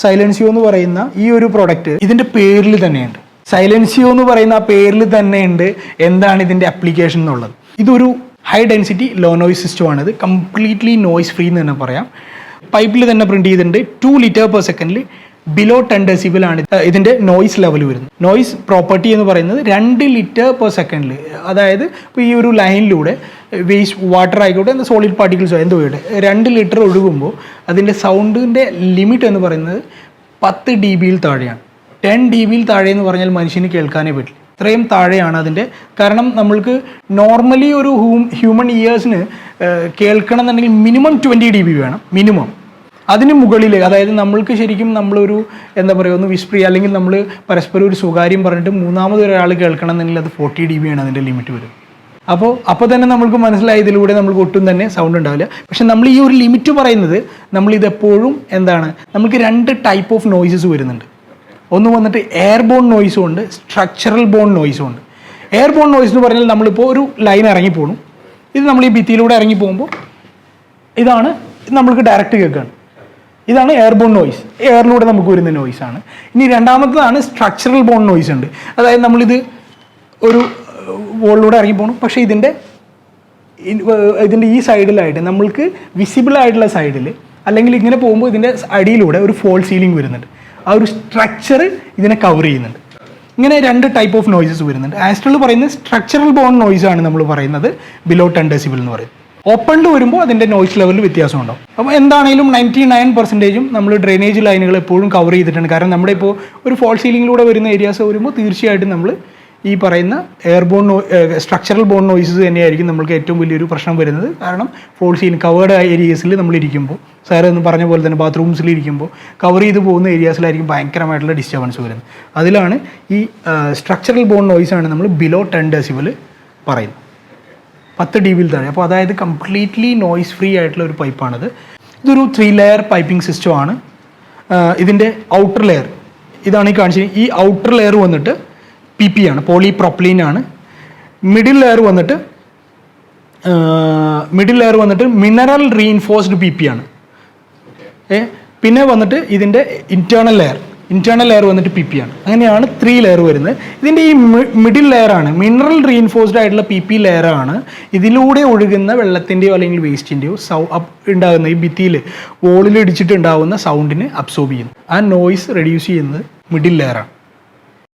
സൈലൻസിയോ എന്ന് പറയുന്ന ഈ ഒരു പ്രൊഡക്റ്റ് ഇതിൻ്റെ പേരിൽ തന്നെയുണ്ട്. സൈലൻസിയോ എന്ന് പറയുന്ന ആ പേരിൽ തന്നെയുണ്ട് എന്താണ് ഇതിൻ്റെ ആപ്ലിക്കേഷൻ എന്നുള്ളത്. ഇതൊരു ഹൈ ഡെൻസിറ്റി ലോ നോയ്സ് സിസ്റ്റമാണ്. ഇത് കംപ്ലീറ്റ്ലി നോയ്സ് ഫ്രീ എന്ന് തന്നെ പറയാം. പൈപ്പിൽ തന്നെ പ്രിന്റ് ചെയ്തിട്ടുണ്ട്. 2 ലിറ്റർ പെർ സെക്കൻഡിൽ ബിലോ 10 ഡെസിബിൾ ആണ് ഇതിൻ്റെ നോയ്സ് ലെവൽ വരുന്നത്. നോയ്സ് പ്രോപ്പർട്ടി എന്ന് പറയുന്നത് 2 ലിറ്റർ പെർ സെക്കൻഡിൽ, അതായത് ഇപ്പോൾ ഈ ഒരു ലൈനിലൂടെ വേസ്റ്റ് വാട്ടർ ആയിക്കോട്ടെ സോളിഡ് പാർട്ടിക്കിൾസോ എന്തോ ആയിട്ട് 2 ലിറ്റർ ഒഴുകുമ്പോൾ അതിൻ്റെ സൗണ്ടിൻ്റെ ലിമിറ്റ് എന്ന് പറയുന്നത് 10 dBയിൽ താഴെയാണ്. 10 dBയിൽ താഴെ എന്ന് പറഞ്ഞാൽ മനുഷ്യന് കേൾക്കാനേ പറ്റില്ല. ഇത്രയും താഴെയാണ് അതിൻ്റെ. കാരണം നമ്മൾക്ക് നോർമലി ഒരു ഹ്യൂമൻ ഇയേഴ്സിന് കേൾക്കണം എന്നുണ്ടെങ്കിൽ മിനിമം 20 dB വേണം, മിനിമം. അതിന് മുകളിൽ, അതായത് നമ്മൾക്ക് ശരിക്കും നമ്മളൊരു എന്താ പറയുക ഒന്ന് വിസ്പ്രി അല്ലെങ്കിൽ നമ്മൾ പരസ്പരം ഒരു സ്വകാര്യം പറഞ്ഞിട്ട് മൂന്നാമത് ഒരാൾ കേൾക്കണം എന്നുണ്ടെങ്കിൽ അത് 40 dB ആണ് അതിൻ്റെ ലിമിറ്റ് വരും. അപ്പോൾ തന്നെ നമ്മൾക്ക് മനസ്സിലായി ഇതിലൂടെ നമ്മൾക്ക് ഒട്ടും തന്നെ സൗണ്ട് ഉണ്ടാവില്ല. പക്ഷെ നമ്മൾ ഈ ഒരു ലിമിറ്റ് പറയുന്നത് നമ്മളിതെപ്പോഴും എന്താണ്, നമുക്ക് 2 ടൈപ്പ് ഓഫ് നോയ്സസ് വരുന്നുണ്ട്. ഒന്ന് വന്നിട്ട് എയർ ബോൺ നോയ്സും ഉണ്ട്, സ്ട്രക്ചറൽ ബോൺ നോയ്സും ഉണ്ട്. എയർ ബോൺ നോയ്സ് എന്ന് പറഞ്ഞാൽ നമ്മളിപ്പോൾ ഒരു ലൈൻ ഇറങ്ങിപ്പോകണം, ഇത് നമ്മൾ ഈ ഭിത്തിയിലൂടെ ഇറങ്ങി പോകുമ്പോൾ ഇതാണ് നമ്മൾക്ക് ഡയറക്റ്റ് കേൾക്കുകയാണ്. ഇതാണ് എയർ ബോൺ നോയ്സ്, എയറിലൂടെ നമുക്ക് വരുന്ന നോയ്സാണ്. ഇനി രണ്ടാമത്തതാണ് സ്ട്രക്ചറൽ ബോൺ നോയ്സ് ഉണ്ട്. അതായത് നമ്മളിത് ഒരു വോളിലൂടെ ഇറങ്ങി പോകണം, പക്ഷേ ഇതിൻ്റെ ഈ സൈഡിലായിട്ട് നമ്മൾക്ക് വിസിബിൾ ആയിട്ടുള്ള സൈഡിൽ അല്ലെങ്കിൽ ഇങ്ങനെ പോകുമ്പോൾ ഇതിൻ്റെ അടിയിലൂടെ ഒരു ഫോൾ സീലിംഗ് വരുന്നുണ്ട്. ആ ഒരു സ്ട്രക്ചർ ഇതിനെ കവർ ചെയ്യുന്നുണ്ട്. ഇങ്ങനെ 2 ടൈപ്പ് ഓഫ് നോയ്സസ് വരുന്നുണ്ട്. ആസ്ട്രൽ പറയുന്നത് സ്ട്രക്ചറൽ ബോൺ നോയ്സ് ആണ് നമ്മൾ പറയുന്നത്, ബിലോ 10 ഡെസിബിൾ എന്ന് പറയും. ഓപ്പണിൽ വരുമ്പോൾ അതിൻ്റെ നോയ്സ് ലെവലിൽ വ്യത്യാസം ഉണ്ടാവും. അപ്പോൾ എന്താണെങ്കിലും 99% നമ്മൾ ഡ്രെയിനേജ് ലൈനുകൾ എപ്പോഴും കവർ ചെയ്തിട്ടുണ്ട്. കാരണം നമ്മുടെ ഇപ്പോൾ ഒരു ഫോൾ സീലിങ്ങിലൂടെ വരുന്ന ഏരിയാസ് വരുമ്പോൾ തീർച്ചയായിട്ടും നമ്മൾ ഈ പറയുന്ന സ്ട്രക്ചറൽ ബോൺ നോയ്സസ് തന്നെയായിരിക്കും നമ്മൾക്ക് ഏറ്റവും വലിയൊരു പ്രശ്നം വരുന്നത്. കാരണം ഫോൾ സീലിംഗ് കവേർഡ് ഏരിയസിൽ നമ്മളിരിക്കുമ്പോൾ, സാർ എന്ന് പറഞ്ഞ പോലെ തന്നെ ബാത്റൂംസിലിരിക്കുമ്പോൾ കവർ ചെയ്ത് പോകുന്ന ഏരിയാസിലായിരിക്കും ഭയങ്കരമായിട്ടുള്ള ഡിസ്റ്റർബൻസ് വരുന്നത്. അതിലാണ് ഈ സ്ട്രക്ചറൽ ബോൺ നോയ്സാണ് നമ്മൾ ബിലോ 10 ഡെസിബിൾ പറയുന്നത്, 10 dBയിൽ താഴെ. അപ്പോൾ അതായത് കംപ്ലീറ്റ്ലി നോയ്സ് ഫ്രീ ആയിട്ടുള്ള ഒരു പൈപ്പാണിത്. ഇതൊരു 3 ലെയർ പൈപ്പിംഗ് സിസ്റ്റമാണ്. ഇതിൻ്റെ ഔട്ടർ ലെയർ ഇതാണ് ഈ കാണിച്ചത്. ഈ ഔട്ടർ ലെയർ വന്നിട്ട് PP ആണ്, പോളിപ്രോപ്ലീൻ ആണ്. മിഡിൽ ലെയർ വന്നിട്ട് മിനറൽ റീഇൻഫോഴ്സ്ഡ് PP ആണ്. പിന്നെ വന്നിട്ട് ഇതിൻ്റെ ഇൻറ്റേർണൽ ലെയർ വന്നിട്ട് PP ആണ്. അങ്ങനെയാണ് 3 ലെയർ വരുന്നത്. ഇതിൻ്റെ ഈ മിഡിൽ ലെയർ ആണ് മിനറൽ റീഇൻഫോഴ്സ്ഡ് ആയിട്ടുള്ള PP ലെയറാണ് ഇതിലൂടെ ഒഴുകുന്ന വെള്ളത്തിൻ്റെയോ അല്ലെങ്കിൽ വേസ്റ്റിൻ്റെയോ ഉണ്ടാകുന്ന ഈ ഭിത്തിയിൽ വോളിൽ ഇടിച്ചിട്ട് ഉണ്ടാകുന്ന സൗണ്ടിനെ അബ്സോർബ് ചെയ്യുന്നു. ആ നോയ്സ് റെഡ്യൂസ് ചെയ്യുന്നത് മിഡിൽ ലെയറാണ്.